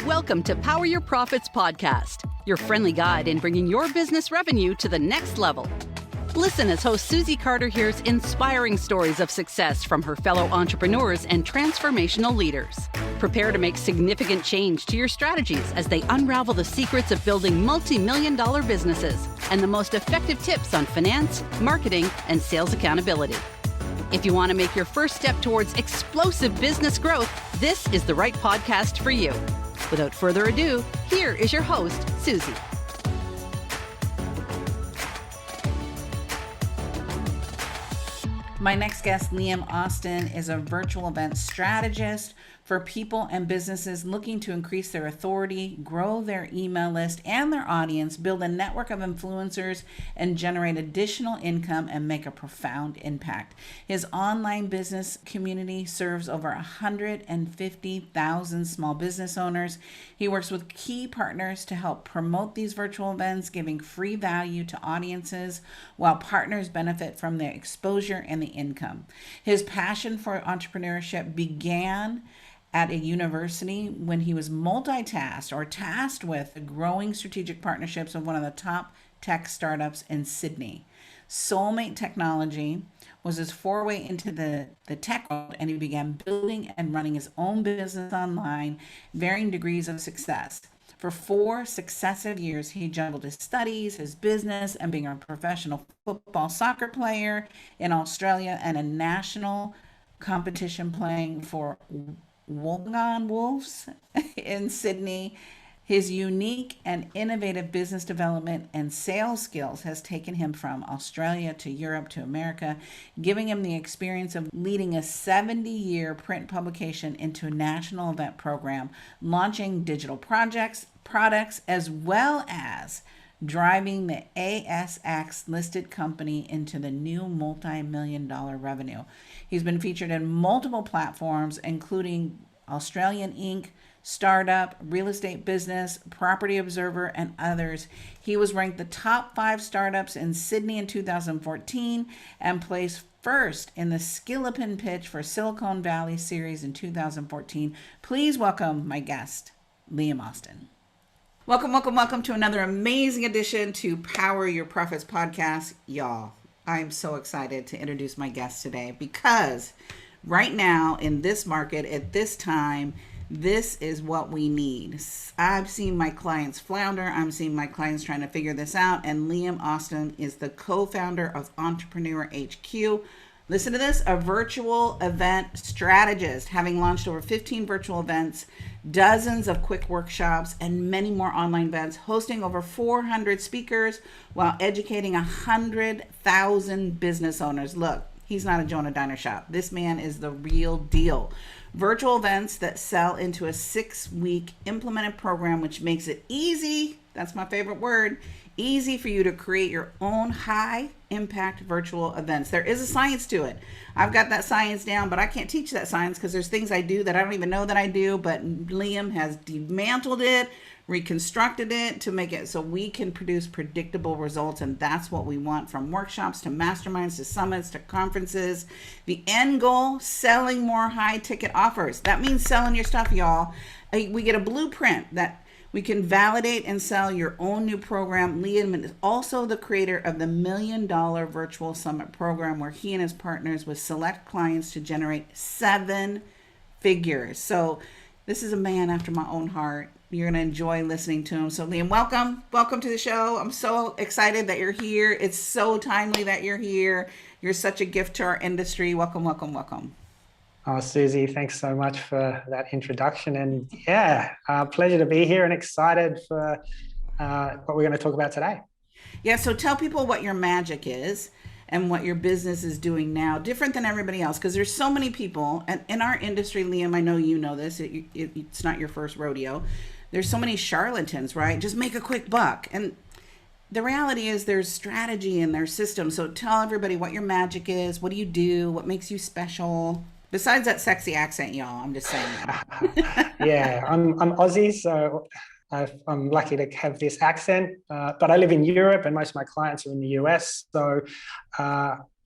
Welcome to Power Your Profits podcast, your friendly guide in bringing your business revenue to the next level. Listen as host Susie Carter hears inspiring stories of success from her fellow entrepreneurs and transformational leaders. Prepare to make significant change to your strategies as they unravel the secrets of building multi-million-dollar businesses and the most effective tips on finance, marketing, and sales accountability. If you want to make your first step towards explosive business growth, this is the right podcast for you. Without further ado, here is your host, Susie. My next guest, Liam Austin, is a virtual event strategist for people and businesses looking to increase their authority, grow their email list and their audience, build a network of influencers, and generate additional income and make a profound impact. His online business community serves over 150,000 small business owners. He works with key partners to help promote these virtual events, giving free value to audiences while partners benefit from their exposure and the income. His passion for entrepreneurship began at a university when he was tasked with growing strategic partnerships with one of the top tech startups in Sydney. Soulmate Technology was his foray into the tech world, and he began building and running his own business online, varying degrees of success. For 4 successive years, he juggled his studies, his business, and being a professional football soccer player in Australia and a national competition playing for Wollongong Wolves in Sydney. His unique and innovative business development and sales skills has taken him from Australia to Europe to America, giving him the experience of leading a 70-year print publication into a national event program, launching digital products, as well as driving the ASX listed company into the new multi-million-dollar revenue. He's been featured in multiple platforms, including Australian Inc., Startup, Real Estate Business, Property Observer, and others. He was ranked the top 5 startups in Sydney in 2014 and placed first in the Skillipin Pitch for Silicon Valley series in 2014. Please welcome my guest, Liam Austin. Welcome to another amazing edition to Power Your Profits podcast. Y'all, I'm so excited to introduce my guest today because right now in this market at this time, this is what we need. I've seen my clients flounder. I'm seeing my clients trying to figure this out. And Liam Austin is the co-founder of Entrepreneur HQ. Listen to this, a virtual event strategist, having launched over 15 virtual events, dozens of quick workshops, and many more online events, hosting over 400 speakers while educating 100,000 business owners. Look, he's not a Jonah Diner shop. This man is the real deal. Virtual events that sell into a 6-week implemented program, which makes it easy, that's my favorite word, easy for you to create your own high impact virtual events. There is a science to it. I've got that science down, but I can't teach that science because there's things I do that I don't even know that I do, but Liam has dismantled it, reconstructed it to make it so we can produce predictable results. And that's what we want, from workshops to masterminds to summits to conferences. The end goal, selling more high ticket offers. That means selling your stuff, y'all. We get a blueprint that we can validate and sell your own new program. Liam is also the creator of the $1 Million Virtual Summit program, where he and his partners with select clients to generate 7 figures. So this is a man after my own heart. You're going to enjoy listening to him. So Liam, welcome to the show. I'm so excited that you're here. It's so timely that you're here. You're such a gift to our industry. Welcome. Oh, Susie, thanks so much for that introduction. And yeah, pleasure to be here and excited for what we're going to talk about today. Yeah, so tell people what your magic is and what your business is doing now, different than everybody else, because there's so many people. And in our industry, Liam, I know you know this, it's not your first rodeo. There's so many charlatans, right? Just make a quick buck. And the reality is there's strategy in their system. So tell everybody what your magic is. What do you do? What makes you special? Besides that sexy accent, y'all, I'm just saying that. Yeah, I'm Aussie, so I'm lucky to have this accent, but I live in Europe and most of my clients are in the US. So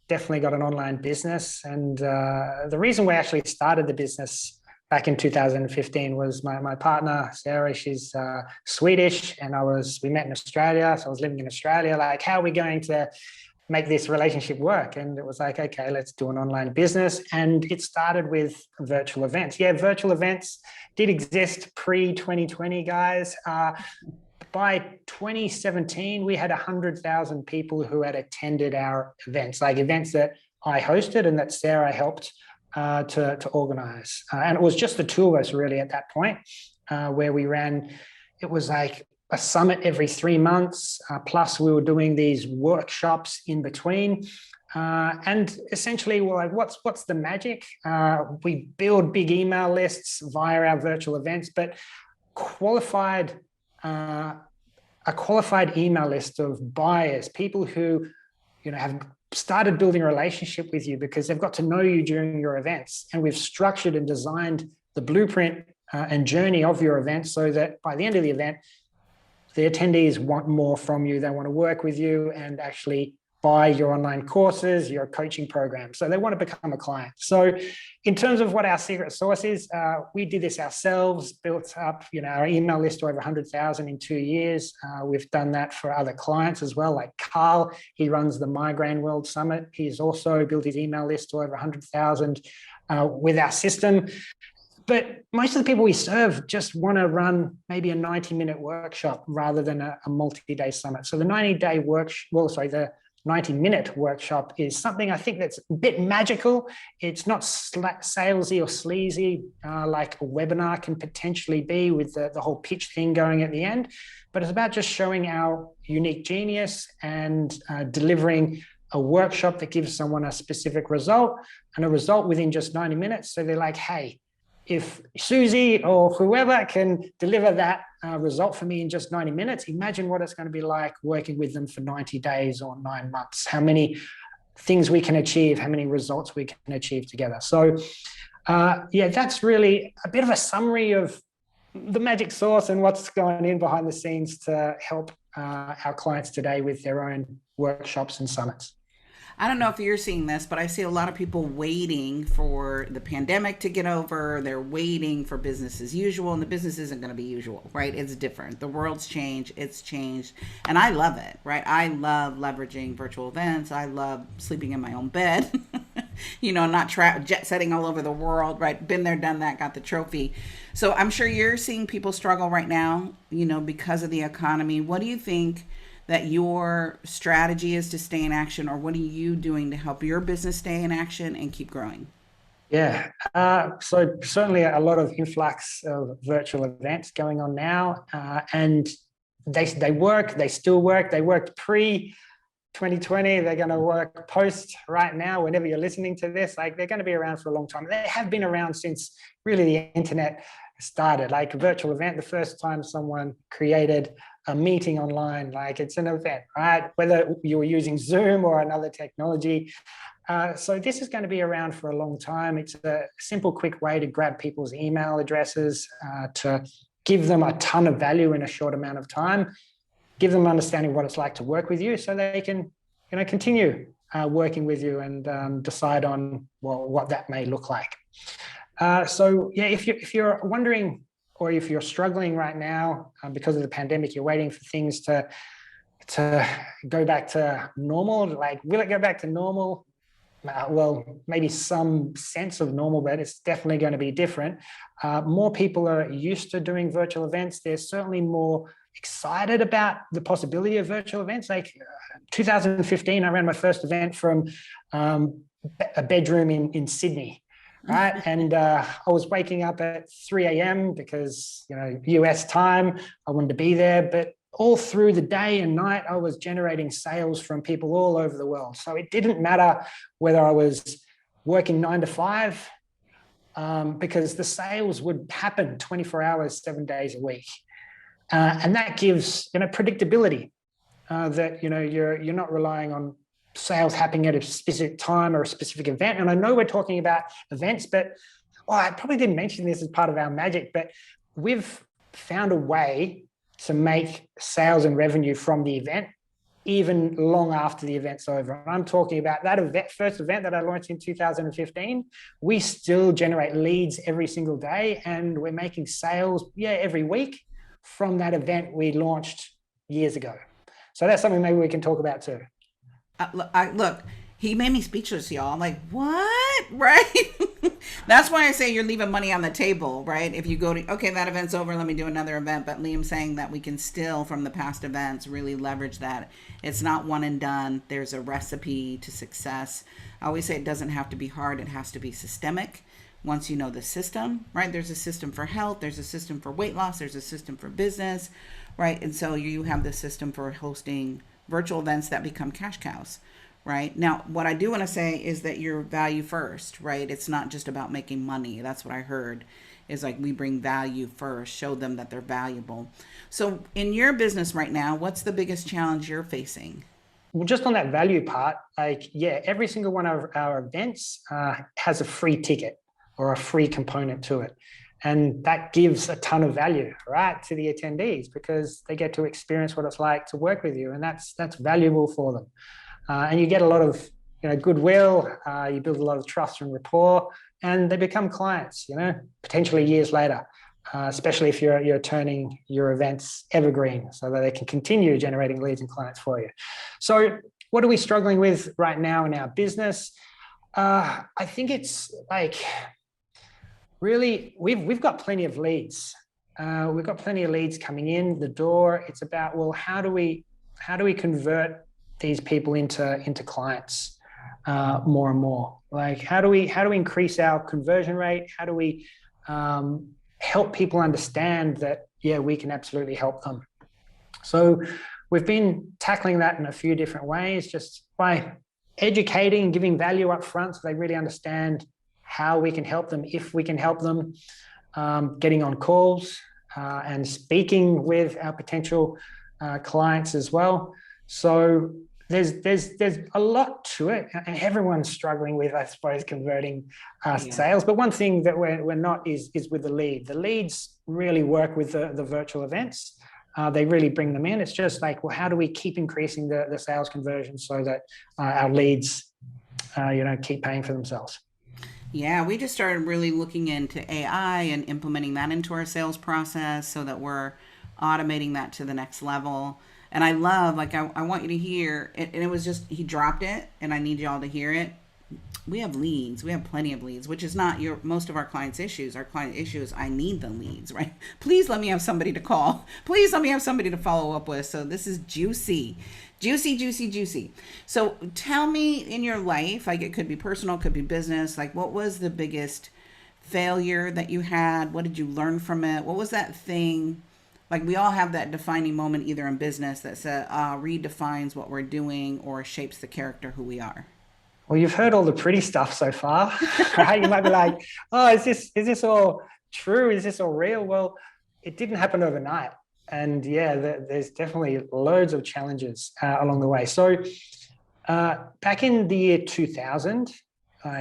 definitely got an online business. And the reason we actually started the business back in 2015 was my partner, Sarah. She's Swedish, and we met in Australia. So I was living in Australia. Like, how are we going to make this relationship work? And it was like, okay, let's do an online business. And it started with virtual events. Yeah, virtual events did exist pre-2020, guys. By 2017, we had 100,000 people who had attended our events, like events that I hosted and that Sarah helped to organize. And it was just the two of us really at that point, where we ran, it was like a summit every 3 months, plus we were doing these workshops in between. And essentially we're like, what's the magic? We build big email lists via our virtual events, but a qualified email list of buyers, people who, have started building a relationship with you because they've got to know you during your events. And we've structured and designed the blueprint and journey of your event so that by the end of the event, the attendees want more from you. They want to work with you and actually buy your online courses, your coaching program. So they want to become a client. So in terms of what our secret sauce is, we did this ourselves, built up, our email list to over 100,000 in 2 years. We've done that for other clients as well, like Carl. He runs the Migraine World Summit. He's also built his email list to over 100,000 with our system. But most of the people we serve just want to run maybe a 90-minute workshop rather than a multi-day summit. So the 90-minute workshop is something I think that's a bit magical. It's not salesy or sleazy like a webinar can potentially be with the whole pitch thing going at the end, but it's about just showing our unique genius and delivering a workshop that gives someone a specific result and a result within just 90 minutes. So they're like, hey, if Susie or whoever can deliver that result for me in just 90 minutes, imagine what it's going to be like working with them for 90 days or 9 months, how many things we can achieve, how many results we can achieve together. So that's really a bit of a summary of the magic sauce and what's going in behind the scenes to help our clients today with their own workshops and summits. I don't know if you're seeing this, but I see a lot of people waiting for the pandemic to get over. They're waiting for business as usual, and the business isn't going to be usual, right? It's different. The world's changed. It's changed. And I love it, right? I love leveraging virtual events. I love sleeping in my own bed, not jet setting all over the world, right? Been there, done that, got the trophy. So I'm sure you're seeing people struggle right now, because of the economy. What do you think that your strategy is to stay in action, or what are you doing to help your business stay in action and keep growing? Yeah, so certainly a lot of influx of virtual events going on now, and they work, they still work. They worked pre-2020, they're going to work post right now, whenever you're listening to this. Like, they're going to be around for a long time. They have been around since really the internet started. Like, a virtual event, the first time someone created a meeting online, like, it's an event, right? Whether you were using Zoom or another technology. So this is going to be around for a long time. It's a simple, quick way to grab people's email addresses, to give them a ton of value in a short amount of time, give them an understanding of what it's like to work with you so they can, continue working with you and decide on, what that may look like. If you're wondering, or if you're struggling right now because of the pandemic, you're waiting for things to go back to normal. Like, will it go back to normal? Maybe some sense of normal, but it's definitely going to be different. More people are used to doing virtual events. They're certainly more excited about the possibility of virtual events. Like 2015, I ran my first event from a bedroom in Sydney. Right. And I was waking up at 3 a.m. because, US time, I wanted to be there. But all through the day and night, I was generating sales from people all over the world. So it didn't matter whether I was working 9 to 5, because the sales would happen 24 hours, 7 days a week. And that gives, predictability, that, you're not relying on sales happening at a specific time or a specific event. And I know we're talking about events, but I probably didn't mention this as part of our magic, but we've found a way to make sales and revenue from the event even long after the event's over. And I'm talking about that first event that I launched in 2015. We still generate leads every single day, and we're making sales, every week from that event we launched years ago. So that's something maybe we can talk about too. Look, he made me speechless, y'all. I'm like, what? Right? That's why I say you're leaving money on the table, right? If you go to, okay, that event's over, let me do another event. But Liam's saying that we can still, from the past events, really leverage that. It's not one and done. There's a recipe to success. I always say it doesn't have to be hard. It has to be systemic. Once you know the system, right? There's a system for health. There's a system for weight loss. There's a system for business, right? And so you have the system for hosting virtual events that become cash cows. Right now, what I do want to say is that you're value first, right? It's not just about making money. That's what I heard is like we bring value first, show them that they're valuable. So in your business right now, what's the biggest challenge you're facing? Well, just on that value part, every single one of our events has a free ticket or a free component to it. And that gives a ton of value, right, to the attendees because they get to experience what it's like to work with you. And that's valuable for them. And you get a lot of goodwill, you build a lot of trust and rapport, and they become clients, potentially years later, especially if you're turning your events evergreen so that they can continue generating leads and clients for you. So what are we struggling with right now in our business? I think it's like really we've got plenty of leads. We've got plenty of leads coming in the door. It's about, well, how do we convert these people into clients more and more? Like how do we increase our conversion rate? How do we help people understand that we can absolutely help them? So we've been tackling that in a few different ways, just by educating, giving value up front so they really understand how we can help them, if we can help them, getting on calls and speaking with our potential clients as well. So there's a lot to it, and everyone's struggling with, I suppose, converting sales. But one thing that we're not is with the lead. The leads really work with the virtual events. They really bring them in. It's just like, well, how do we keep increasing the sales conversion so that our leads, keep paying for themselves? Yeah, we just started really looking into AI and implementing that into our sales process so that we're automating that to the next level. And I love, like, I want you to hear it. And it was just, he dropped it and I need y'all to hear it. We have leads. We have plenty of leads, which is not most of our clients' issues. Our client issue is I need the leads, right? Please let me have somebody to call. Please let me have somebody to follow up with. So this is juicy. Juicy, juicy, juicy. So tell me in your life, like it could be personal, could be business, like what was the biggest failure that you had? What did you learn from it? What was that thing? Like we all have that defining moment either in business that redefines what we're doing or shapes the character who we are. Well, you've heard all the pretty stuff so far, right? You might be like, oh, is this all true? Is this all real? Well, it didn't happen overnight. And there's definitely loads of challenges along the way. So back in the year 2000,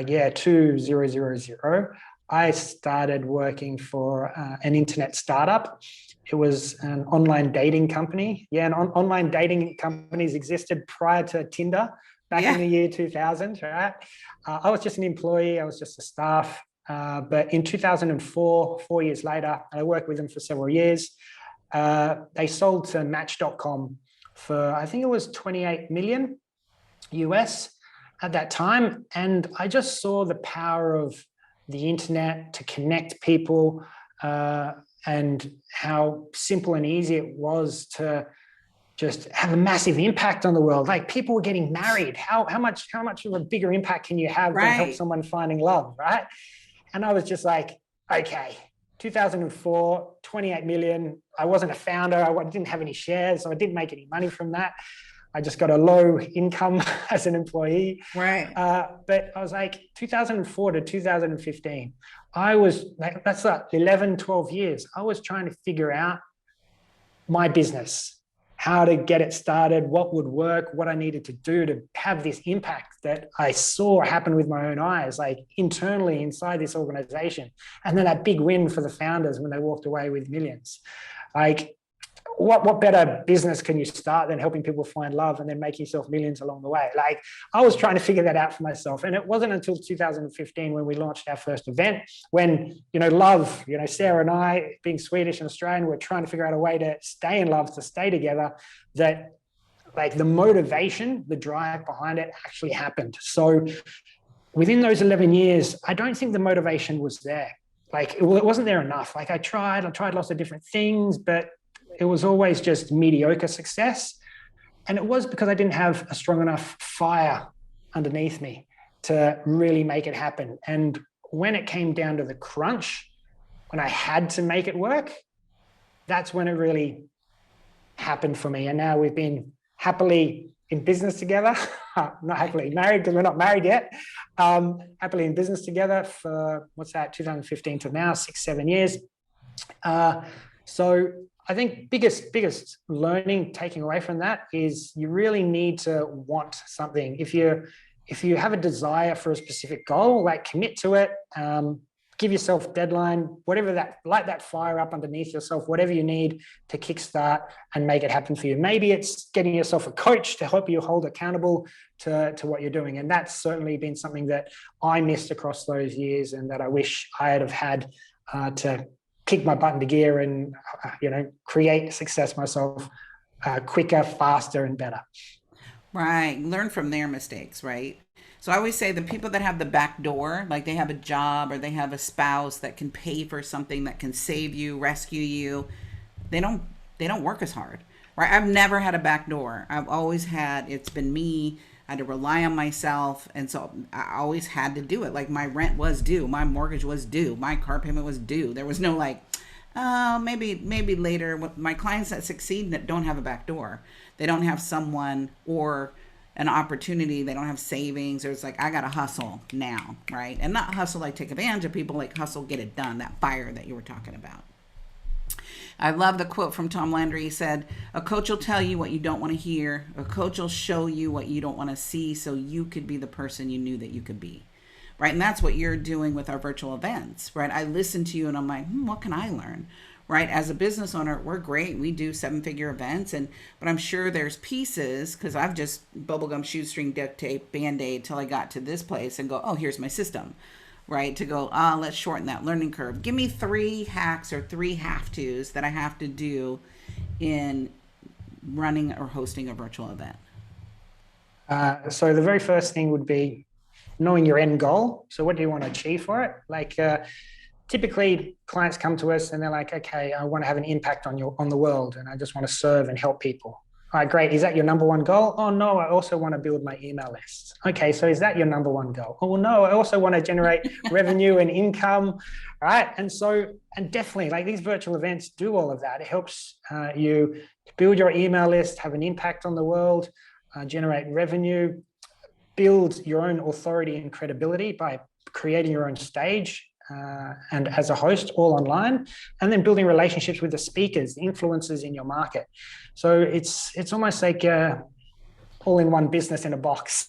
2000, I started working for an internet startup. It was an online dating company. And online dating companies existed prior to Tinder back in the year 2000, right? I was just an employee. I was just a staff. But in 2004, 4 years later, I worked with them for several years. They sold to Match.com for, I think it was 28 million US at that time. And I just saw the power of the internet to connect people and how simple and easy it was to just have a massive impact on the world. Like people were getting married. How much of a bigger impact can you have than help someone finding love, right? And I was just like, okay, 2004, 28 million. I wasn't a founder. I didn't have any shares, so I didn't make any money from that. I just got a low income as an employee. Right. But I was like 2004 to 2015. I was like, that's like 11, 12 years. I was trying to figure out my business, how to get it started, what would work, what I needed to do to have this impact that I saw happen with my own eyes, like internally inside this organization. And then that big win for the founders when they walked away with millions. Like what better business can you start than helping people find love and then making yourself millions along the way? Like, I was trying to figure that out for myself. And it wasn't until 2015 when we launched our first event, when, love, Sarah and I, being Swedish and Australian, we're trying to figure out a way to stay in love, to stay together, that like the motivation, the drive behind it actually happened. So within those 11 years, I don't think the motivation was there. Like, it wasn't there enough. Like, I tried lots of different things, but it was always just mediocre success. And it was because I didn't have a strong enough fire underneath me to really make it happen. And when it came down to the crunch, when I had to make it work, that's when it really happened for me. And now we've been happily in business together, not happily married because we're not married yet, happily in business together for, 2015 to now, 6-7 years. So I think biggest learning taking away from that is you really need to want something. If you have a desire for a specific goal, like, commit to it, give yourself deadline, whatever light that fire up underneath yourself, whatever you need to kickstart and make it happen for you. Maybe it's getting yourself a coach to help you hold accountable to what you're doing. And that's certainly been something that I missed across those years and that I wish I had to kick my butt into gear and, create success myself quicker, faster, and better. Right. Learn from their mistakes, right? So I always say the people that have the back door, like they have a job or they have a spouse that can pay for something that can save you, rescue you, they don't work as hard, right? I've never had a back door. I've always it's been me. I had to rely on myself. And so I always had to do it. Like, my rent was due. My mortgage was due. My car payment was due. There was no like, maybe later. My clients that succeed that don't have a back door. They don't have someone or an opportunity. They don't have savings. Or it's like, I got to hustle now, right? And not hustle like take advantage of people, like hustle, get it done. That fire that you were talking about. I love the quote from Tom Landry. He said, a coach will tell you what you don't want to hear. A coach will show you what you don't want to see so you could be the person you knew that you could be. Right? And that's what you're doing with our virtual events, right? I listen to you and I'm like, what can I learn? Right? As a business owner, we're great. We do 7-figure events, but I'm sure there's pieces, because I've just bubblegum, shoestring, duct tape, Band-Aid till I got to this place and go, oh, here's my system. Right? To go, let's shorten that learning curve. Give me 3 hacks or 3 have-tos that I have to do in running or hosting a virtual event. So the very first thing would be knowing your end goal. So what do you want to achieve for it? Like, typically clients come to us and they're like, okay, I want to have an impact on the world and I just want to serve and help people. All right, great. Is that your number one goal? Oh, no, I also want to build my email list. Okay, so is that your number one goal? Oh, well, no, I also want to generate revenue and income, right? And definitely, like, these virtual events do all of that. It helps you build your email list, have an impact on the world, generate revenue, build your own authority and credibility by creating your own stage and as a host, all online, and then building relationships with the speakers, the influencers in your market. So it's almost like all-in-one business in a box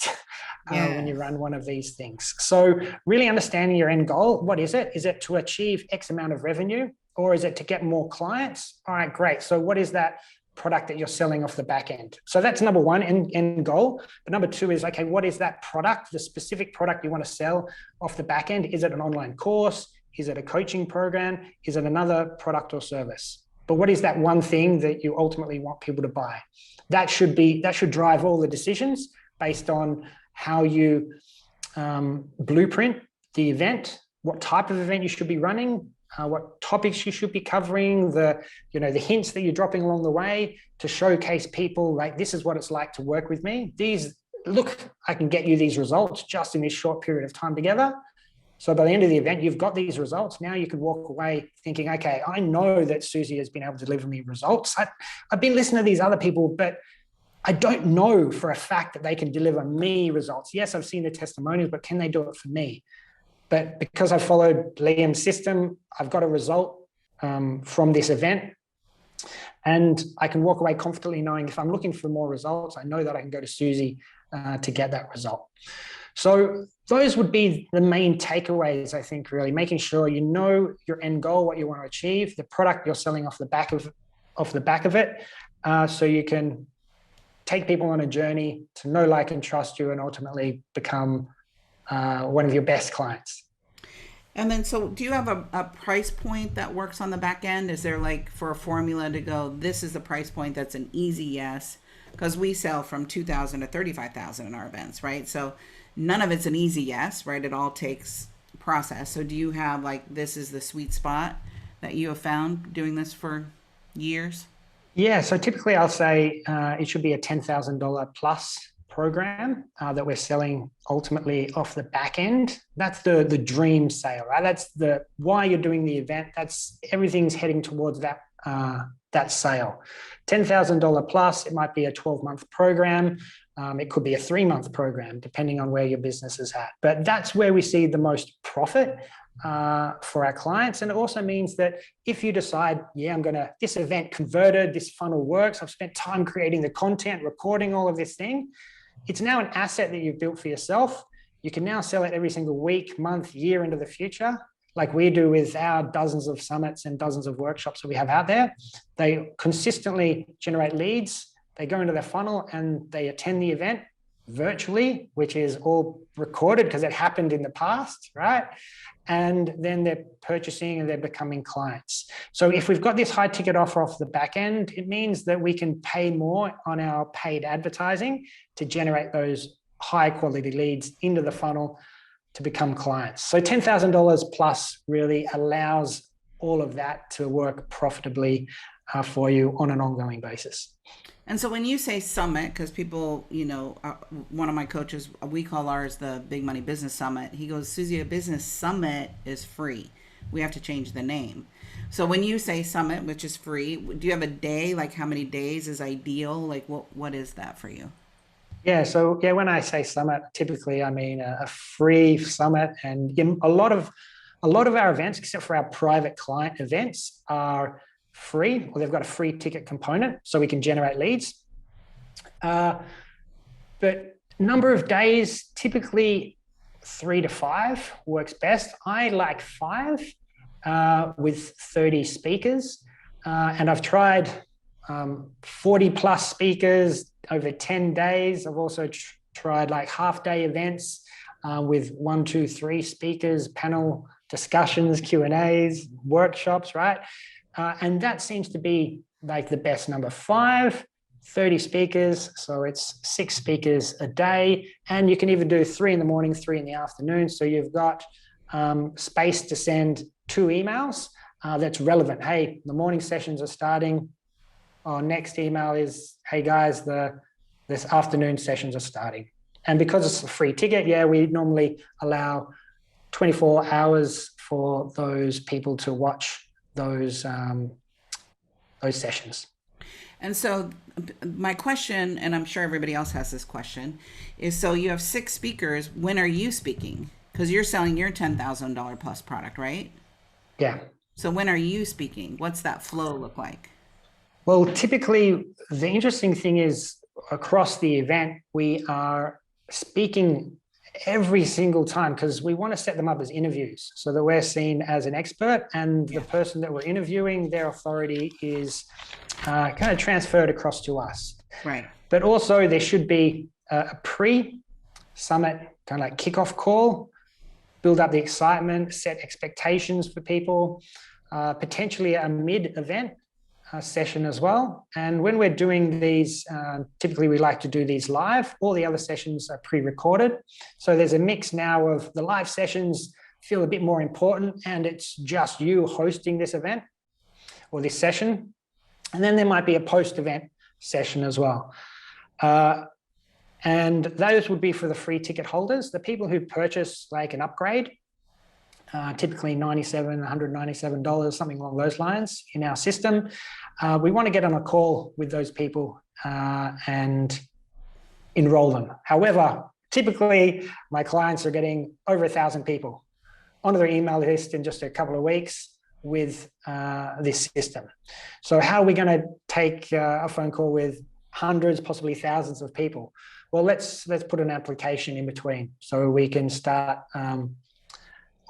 when you run one of these things. So really understanding your end goal. What is it? Is it to achieve X amount of revenue, or is it to get more clients? All right, great. So what is that product that you're selling off the back end? So that's number one, end goal. But number two is, okay, what is that product, the specific product you want to sell off the back end? Is it an online course? Is it a coaching program? Is it another product or service? But what is that one thing that you ultimately want people to buy? That should drive all the decisions based on how you blueprint the event, what type of event you should be running, what topics you should be covering, the hints that you're dropping along the way to showcase people, like, this is what it's like to work with me. I can get you these results just in this short period of time together. So by the end of the event, you've got these results. Now you can walk away thinking, okay, I know that Susie has been able to deliver me results. I've been listening to these other people, but I don't know for a fact that they can deliver me results. Yes, I've seen the testimonials, but can they do it for me? But because I followed Liam's system, I've got a result from this event. And I can walk away confidently knowing if I'm looking for more results, I know that I can go to Susie to get that result. So those would be the main takeaways, I think, really making sure you know your end goal, what you want to achieve, the product you're selling off the back of off the back of it. So you can take people on a journey to know, like, and trust you, and ultimately become one of your best clients. And then, so do you have a price point that works on the back end? Is there, like, for a formula to go, this is the price point that's an easy yes? Because we sell from 2,000 to 35,000 in our events, right? So none of it's an easy yes, right? It all takes process. So do you have, like, this is the sweet spot that you have found doing this for years? Yeah, so typically I'll say it should be a $10,000 plus program that we're selling ultimately off the back end. That's the dream sale, right? That's the why you're doing the event. That's everything's heading towards that that sale. $10,000 plus. It might be a 12-month program. It could be a 3-month program, depending on where your business is at. But that's where we see the most profit for our clients. And it also means that if you decide, yeah, this event converted, this funnel works, I've spent time creating the content, recording all of this thing, it's now an asset that you've built for yourself. You can now sell it every single week, month, year into the future, like we do with our dozens of summits and dozens of workshops that we have out there. They consistently generate leads. They go into their funnel and they attend the event virtually, which is all recorded because it happened in the past, right? And then they're purchasing and they're becoming clients. So if we've got this high ticket offer off the back end, it means that we can pay more on our paid advertising to generate those high quality leads into the funnel to become clients. So $10,000 plus really allows all of that to work profitably for you on an ongoing basis. And so when you say summit, because people, one of my coaches, we call ours the Big Money Business Summit. He goes, Susie, a business summit is free. We have to change the name. So when you say summit, which is free, do you have a day? Like, how many days is ideal? Like, what is that for you? Yeah. So when I say summit, typically I mean a free summit, and a lot of our events, except for our private client events, are free, or they've got a free ticket component, so we can generate leads. But number of days, typically 3 to 5 works best. I like 5 with 30 speakers, and I've tried 40 plus speakers over 10 days. I've also tried like half-day events with 1, 2, 3 speakers, panel discussions, Q&As, workshops, right? And that seems to be like the best number. 5, 30 speakers, so it's 6 speakers a day, and you can even do 3 in the morning, 3 in the afternoon. So you've got space to send 2 emails that's relevant. Hey, the morning sessions are starting. Our next email is, hey guys, this afternoon sessions are starting. And because it's a free ticket, we normally allow 24 hours for those people to watch those sessions. And so my question, and I'm sure everybody else has this question, is so you have 6 speakers. When are you speaking? Because you're selling your $10,000 plus product, right? Yeah. So when are you speaking? What's that flow look like? Well, typically, the interesting thing is across the event, we are speaking every single time because we want to set them up as interviews so that we're seen as an expert, and the person that we're interviewing, their authority is kind of transferred across to us. Right. But also there should be a pre-summit kind of like kickoff call, build up the excitement, set expectations for people, potentially a mid-event session as well. And when we're doing these, typically we like to do these live. All the other sessions are pre-recorded. So there's a mix now of the live sessions feel a bit more important, and it's just you hosting this event or this session. And then there might be a post-event session as well. And those would be for the free ticket holders, the people who purchase like an upgrade, typically $97, $197, something along those lines in our system. We want to get on a call with those people and enroll them. However, typically my clients are getting over 1,000 people onto their email list in just a couple of weeks with this system. So how are we going to take a phone call with hundreds, possibly thousands of people? Well, let's put an application in between so we can start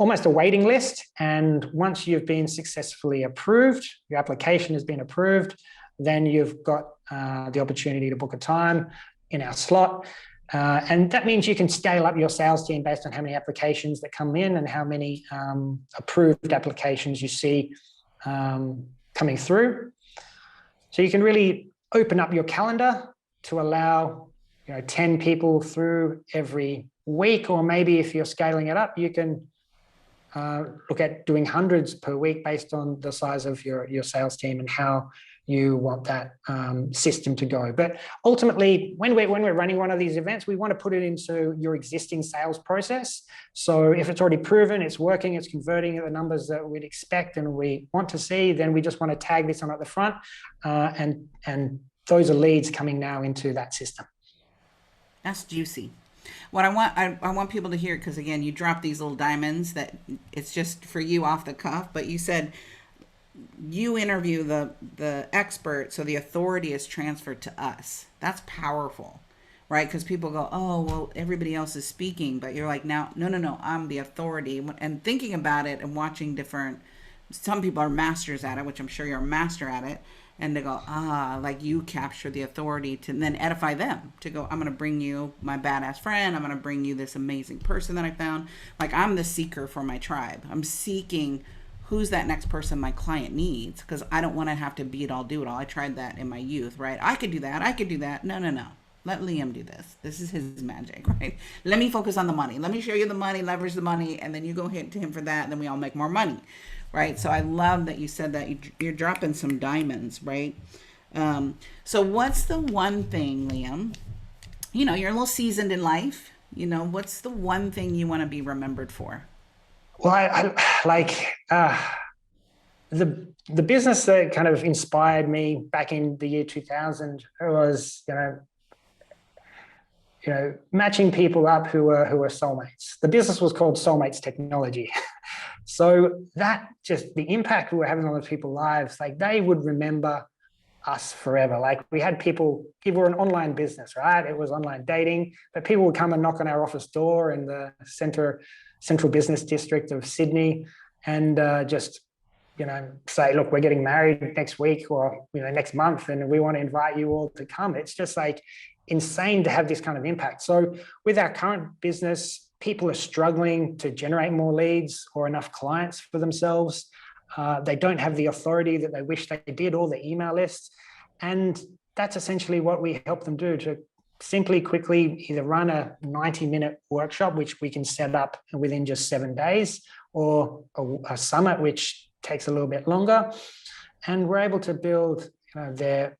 almost a waiting list. And once you've been successfully approved, your application has been approved, then you've got the opportunity to book a time in our slot. And that means you can scale up your sales team based on how many applications that come in and how many approved applications you see coming through. So you can really open up your calendar to allow 10 people through every week, or maybe if you're scaling it up, you can look at doing hundreds per week based on the size of your sales team and how you want that system to go. But ultimately, when we're running one of these events, we want to put it into your existing sales process. So if it's already proven, it's working, it's converting at the numbers that we'd expect and we want to see, then we just want to tag this on at the front, and those are leads coming now into that system. That's juicy. What I want people to hear, because again, you drop these little diamonds that it's just for you off the cuff, but you said you interview the expert, so the authority is transferred to us. That's powerful, right? Because people go, oh, well, everybody else is speaking, but you're like, no, I'm the authority. And thinking about it and watching some people are masters at it, which I'm sure you're a master at it. And to go, like you capture the authority to then edify them to go, I'm going to bring you my badass friend. I'm going to bring you this amazing person that I found. Like I'm the seeker for my tribe. I'm seeking who's that next person my client needs, because I don't want to have to be it all, do it all. I tried that in my youth, right? I could do that. No. Let Liam do this. This is his magic, right? Let me focus on the money. Let me show you the money, leverage the money, and then you go hit to him for that, and then we all make more money. Right. So I love that you said that you're dropping some diamonds. Right. So what's the one thing, Liam, you're a little seasoned in life. What's the one thing you want to be remembered for? Well, I like the business that kind of inspired me back in the year 2000 was, matching people up who were soulmates. The business was called Soulmates Technology. So that just the impact we were having on those people's lives, like they would remember us forever. Like we had people were an online business, right? It was online dating, but people would come and knock on our office door in the central business district of Sydney and just, say, look, we're getting married next week or, next month, and we want to invite you all to come. It's just like insane to have this kind of impact. So with our current business, people are struggling to generate more leads or enough clients for themselves. They don't have the authority that they wish they did, or the email lists. And that's essentially what we help them do, to simply, quickly either run a 90-minute workshop, which we can set up within just 7 days, or a summit, which takes a little bit longer. And we're able to build their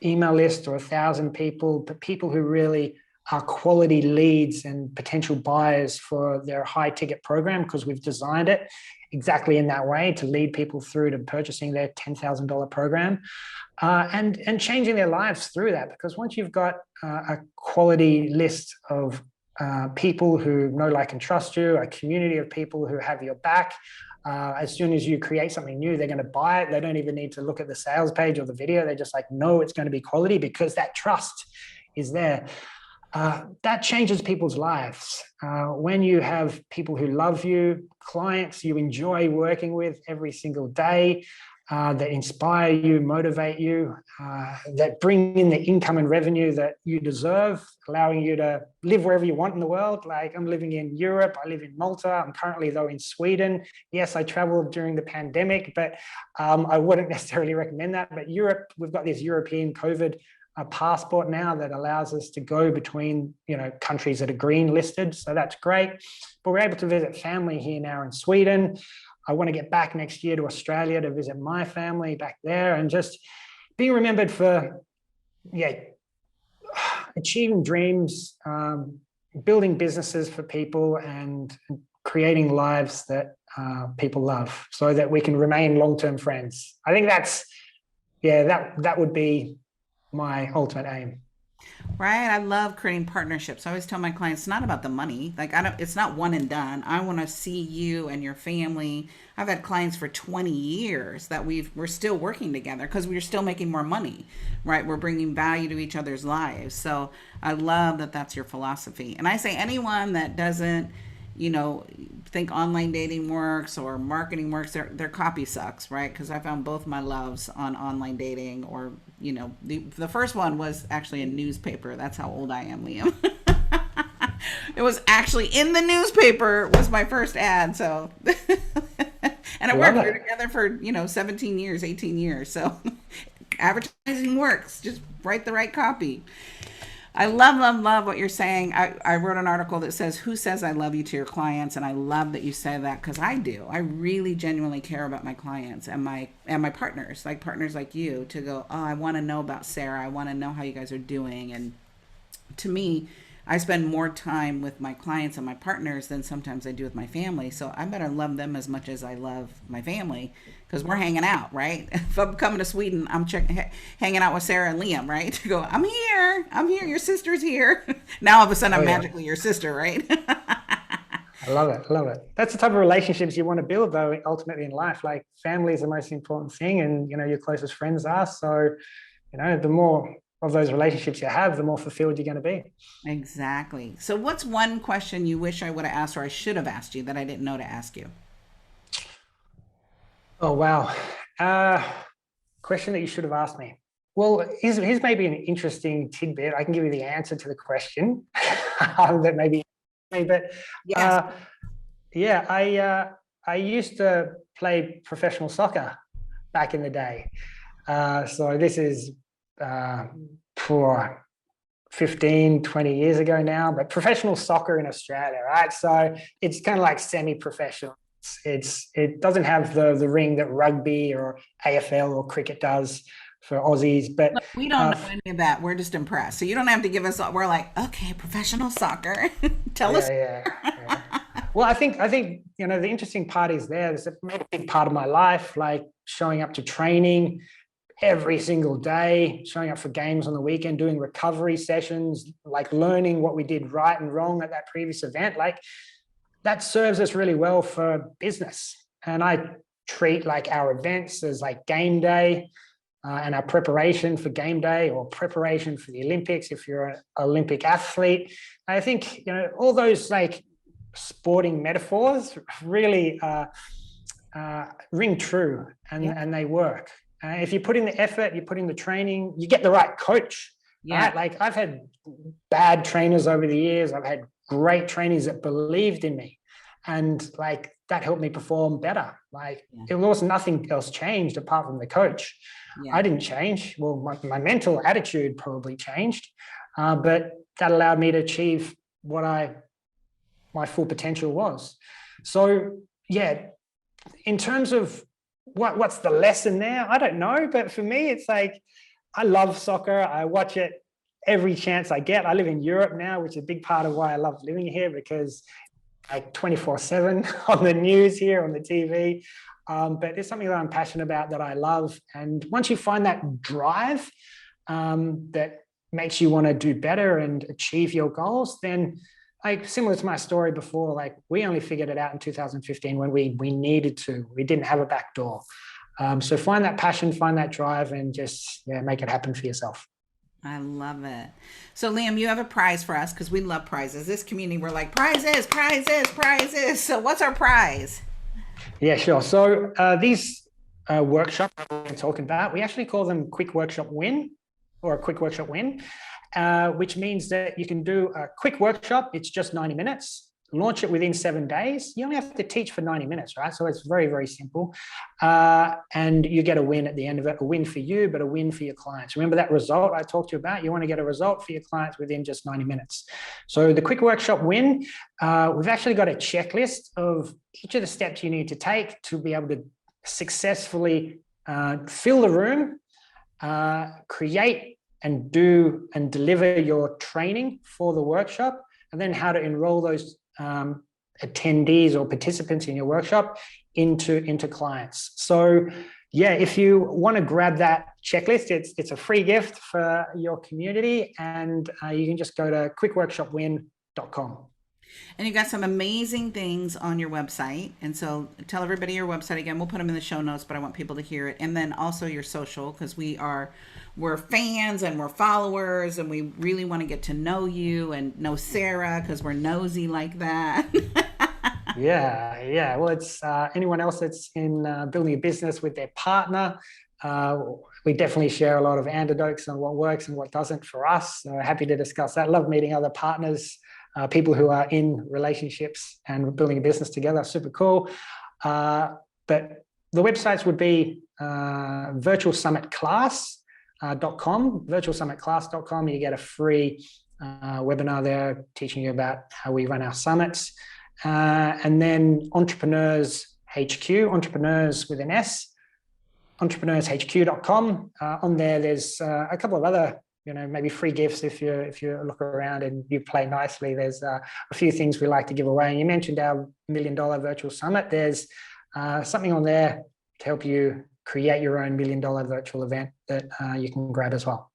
email list, or 1,000 people, but people who really are quality leads and potential buyers for their high ticket program, because we've designed it exactly in that way to lead people through to purchasing their $10,000 program, and changing their lives through that. Because once you've got a quality list of people who know, like, and trust you, a community of people who have your back, as soon as you create something new, they're going to buy it. They don't even need to look at the sales page or the video. They just know it's going to be quality because that trust is there. That changes people's lives. When you have people who love you, clients you enjoy working with every single day, that inspire you, motivate you, that bring in the income and revenue that you deserve, allowing you to live wherever you want in the world. Like, I'm living in Europe, I live in Malta, I'm currently though in Sweden. Yes, I traveled during the pandemic, but I wouldn't necessarily recommend that. But Europe, we've got this European COVID passport now that allows us to go between countries that are green listed, so that's great. But we're able to visit family here now in Sweden. I want to get back next year to Australia to visit my family back there, and just being remembered for achieving dreams, building businesses for people, and creating lives that people love, so that we can remain long-term friends. I think that would be my ultimate aim. Right. I love creating partnerships. I always tell my clients, it's not about the money. Like, it's not one and done. I want to see you and your family. I've had clients for 20 years that we're still working together because we're still making more money, right? We're bringing value to each other's lives. So I love that that's your philosophy. And I say anyone that doesn't, think online dating works or marketing works, their copy sucks, right? Because I found both my loves on online dating, or the first one was actually a newspaper. That's how old I am, Liam. It was actually in the newspaper, was my first ad. So and I worked together for 17 years, 18 years. So advertising works. Just write the right copy. I love what you're saying. I wrote an article that says, who says I love you to your clients? And I love that you say that, because I do. I really genuinely care about my clients and my partners, like partners like you, to go, oh, I want to know about Sarah. I want to know how you guys are doing. And to me, I spend more time with my clients and my partners than sometimes I do with my family. So I better love them as much as I love my family, because we're hanging out, right? If I'm coming to Sweden, I'm hanging out with Sarah and Liam, right? To go, I'm here, your sister's here. Now all of a sudden I'm magically your sister, right? I love it. That's the type of relationships you want to build, though, ultimately in life. Like, family is the most important thing, and your closest friends are. So, the more of those relationships you have, the more fulfilled you're going to be. Exactly. So what's one question you wish I would have asked, or I should have asked you, that I didn't know to ask you? Oh, wow. Question that you should have asked me. Well, here's maybe an interesting tidbit. I can give you the answer to the question that maybe, but yes. I used to play professional soccer back in the day. So this is for 15, 20 years ago now, but professional soccer in Australia, right? So it's kind of like semi-professional. It doesn't have the ring that rugby or AFL or cricket does for Aussies, but look, we don't know any of that. We're just impressed. So you don't have to give us. We're like, okay, professional soccer. Tell us. Yeah. Well, I think the interesting part is there's a big part of my life, like showing up to training every single day, showing up for games on the weekend, doing recovery sessions, like learning what we did right and wrong at that previous event. Like, that serves us really well for business. And I treat like our events as like game day, and our preparation for game day, or preparation for the Olympics if you're an Olympic athlete. I think all those like sporting metaphors really ring true, and they work. If you put in the effort, you put in the training, you get the right coach. Yeah. Right? Like, I've had bad trainers over the years. I've had great trainers that believed in me, and like that helped me perform better. Like, it was nothing else changed apart from the coach. I didn't change. Well, my mental attitude probably changed, but that allowed me to achieve what my full potential was. So in terms of what's the lesson there, I don't know. But for me, it's like, I love soccer. I watch it every chance I get. I live in Europe now, which is a big part of why I love living here, because like 24/7 on the news here, on the TV. But it's something that I'm passionate about, that I love. And once you find that drive that makes you want to do better and achieve your goals, then, like, similar to my story before, like, we only figured it out in 2015 when we needed to. We didn't have a back door. So find that passion, find that drive, and just make it happen for yourself. I love it. So Liam, you have a prize for us, because we love prizes. This community, we're like, prizes. So what's our prize? Yeah, sure. So these workshops we're talking about, we actually call them Quick Workshop Win, or a Quick Workshop Win, which means that you can do a quick workshop. It's just 90 minutes. Launch it within 7 days. You only have to teach for 90 minutes, right? So it's very, very simple. And you get a win at the end of it, a win for you, but a win for your clients. Remember that result I talked to you about? You want to get a result for your clients within just 90 minutes. So the Quick Workshop Win, we've actually got a checklist of each of the steps you need to take to be able to successfully fill the room, create and do and deliver your training for the workshop, and then how to enroll those attendees or participants in your workshop into clients. So if you want to grab that checklist, it's a free gift for your community, and you can just go to quickworkshopwin.com. And you've got some amazing things on your website. And so tell everybody your website again. We'll put them in the show notes, but I want people to hear it. And then also your social, because we're fans and we're followers, and we really want to get to know you and know Sarah, because we're nosy like that. Yeah. Well, it's anyone else that's in building a business with their partner. We definitely share a lot of anecdotes on what works and what doesn't for us. So happy to discuss that. Love meeting other partners, people who are in relationships and building a business together. Super cool. But the websites would be virtualsummitclass.com, virtualsummitclass.com. You get a free webinar there teaching you about how we run our summits. And then Entrepreneurs HQ, Entrepreneurs with an S, entrepreneurshq.com. On there's a couple of other, maybe free gifts if you look around and you play nicely. There's a few things we like to give away. And you mentioned our $1 Million Virtual Summit. There's something on there to help you create your own $1 Million virtual event that you can grab as well.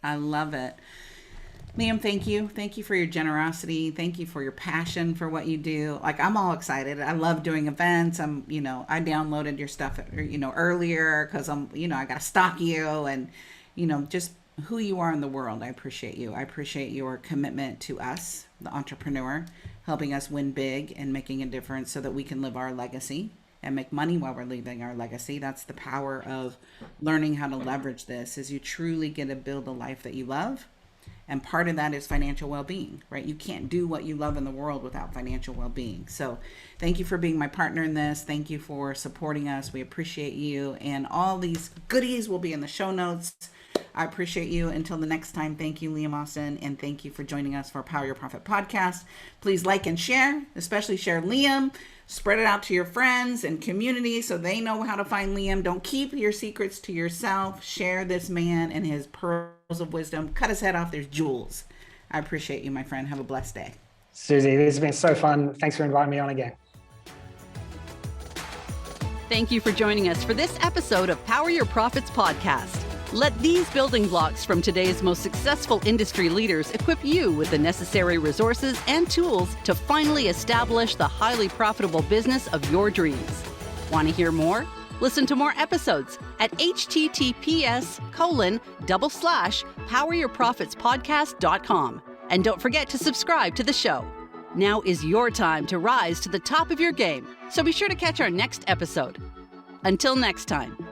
I love it. Liam, thank you. Thank you for your generosity. Thank you for your passion for what you do. Like, I'm all excited. I love doing events. I downloaded your stuff, earlier because I got to stalk you and, just who you are in the world. I appreciate you. I appreciate your commitment to us, the entrepreneur, helping us win big and making a difference so that we can live our legacy and make money while we're leaving our legacy. That's the power of learning how to leverage this, is you truly get to build a life that you love. And part of that is financial well-being, right? You can't do what you love in the world without financial well-being. So thank you for being my partner in this. Thank you for supporting us. We appreciate you. And all these goodies will be in the show notes. I appreciate you. Until the next time, thank you, Liam Austin. And thank you for joining us for Power Your Profit podcast. Please like and share, especially share Liam. Spread it out to your friends and community so they know how to find Liam. Don't keep your secrets to yourself. Share this man and his pearls of wisdom. Cut his head off. There's jewels. I appreciate you, my friend. Have a blessed day. Susie, this has been so fun. Thanks for inviting me on again. Thank you for joining us for this episode of Power Your Profits podcast. Let these building blocks from today's most successful industry leaders equip you with the necessary resources and tools to finally establish the highly profitable business of your dreams. Want to hear more? Listen to more episodes at https://poweryourprofitspodcast.com. And don't forget to subscribe to the show. Now is your time to rise to the top of your game, so be sure to catch our next episode. Until next time.